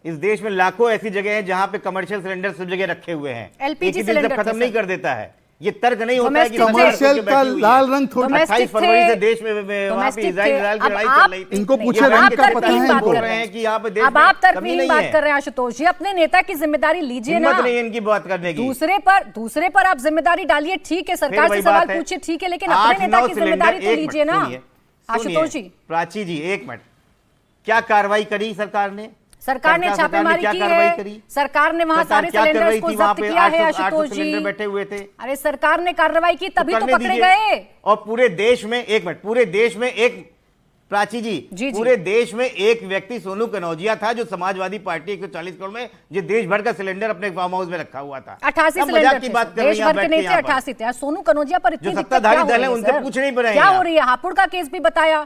इस देश में लाखों ऐसी जगह है जहां पे कमर्शियल सिलेंडर सब जगह रखे हुए हैं। एलपीजी सिलेंडर खत्म नहीं कर देता है। ये तर्क नहीं होता है कि कमर्शियल का लाल रंग थोड़ा 28 फरवरी से देश में वहां पे इजराइल की लड़ाई चल रही थी। इनको पूछे रंग का पता है, बोल रहे हैं कि यहाँ पे देश अब आप तर्कहीन बात कर रहे हैं आशुतोष जी, अपने नेता की जिम्मेदारी लीजिए ना। हिम्मत नहीं इनकी बात करने की। दूसरे पर आप जिम्मेदारी डालिए, ठीक है, सरकार से सवाल पूछिए, ठीक है, लेकिन अपने नेता की जिम्मेदारी तो लीजिए ना आशुतोष जी। प्राची जी एक मिनट, क्या कार्रवाई करी सरकार ने? सरकार ने छापेमारी की है, सरकार ने वहां सारे सिलेंडर्स को जब्त किया है आशुतोष जी। बैठे हुए थे, अरे सरकार ने कार्रवाई की तभी तो पकड़े गए। और पूरे देश में, एक मिनट, पूरे देश में एक, प्राची जी, पूरे देश में एक व्यक्ति सोनू कनौजिया था जो समाजवादी पार्टी 140 करोड़ में जो देश भर का सिलेंडर अपने फार्म हाउस में रखा हुआ था। 88 सिलेंडर की बात कर रही है, देश भर के नहीं थे, 88 थे। सोनू कनौजिया पर इतनी सत्ताधारी दल है उनसे पूछ नहीं पड़े, क्या हो रही है? हापुड़ का केस भी बताया,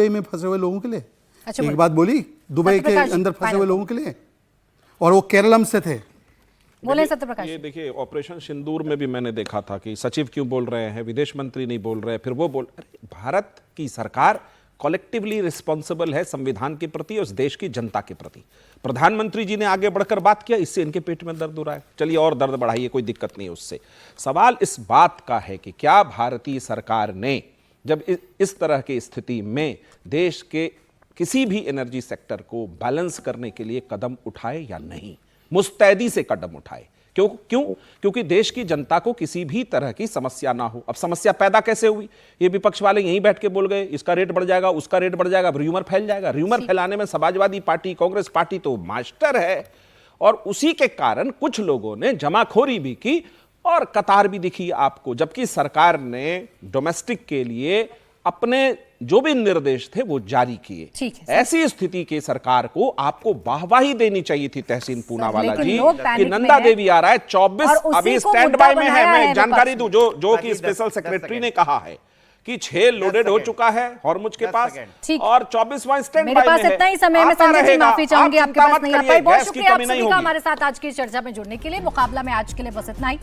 यूएई में फंसे हुए लोगों के लिए? अच्छा, एक बात बोली दुबई के सत्यप्रकाश, अंदर फंसे हुए final लोगों के लिए? और वो केरलम से थे। बोले सत्यप्रकाश। ये देखिए, ऑपरेशन सिंदूर में भी मैंने देखा था कि सचिव क्यों बोल रहे हैं, विदेश मंत्री नहीं बोल रहे, फिर वो बोल, अरे भारत की सरकार कलेक्टिवली रिस्पॉन्सिबल है संविधान के प्रति और उस देश की जनता के प्रति। प्रधानमंत्री जी ने आगे बढ़कर बात किया, इससे इनके पेट में दर्द हो रहा है, चलिए और दर्द बढ़ाइए, कोई दिक्कत नहीं है उससे। सवाल इस बात का है कि क्या भारतीय सरकार ने जब इस तरह की स्थिति में देश के किसी भी एनर्जी सेक्टर को बैलेंस करने के लिए कदम उठाए या नहीं, मुस्तैदी से कदम उठाए। क्योंकि देश की जनता को किसी भी तरह की समस्या ना हो। अब समस्या पैदा कैसे हुई, ये विपक्ष वाले यहीं बैठ के बोल गए, इसका रेट बढ़ जाएगा, उसका रेट बढ़ जाएगा, र्यूमर फैल जाएगा। र्यूमर फैलाने में समाजवादी पार्टी, कांग्रेस पार्टी तो मास्टर है, और उसी के कारण कुछ लोगों ने जमाखोरी भी की और कतार भी दिखी आपको, जबकि सरकार ने डोमेस्टिक के लिए अपने जो भी निर्देश थे वो जारी किए। ऐसी स्थिति के सरकार को आपको वाहवाही देनी चाहिए थी तहसीन पूनावाला जी कि नंदा देवी आ रहा है 24 अभी स्टैंड बाय में है। मैं जानकारी दूं जो कि स्पेशल सेक्रेटरी ने कहा है कि 6 लोडेड हो चुका है हॉर्मुज के पास और 24वां स्टैंड बाय में है। मेरे पास इतना ही समय में संजय जी माफी चाहूंगी, आपके पास नहीं आ पाई। बहुत शुक्रिया आप सभी का हमारे साथ आज की चर्चा में जुड़ने के लिए। मुकाबला में आज के लिए बस इतना ही।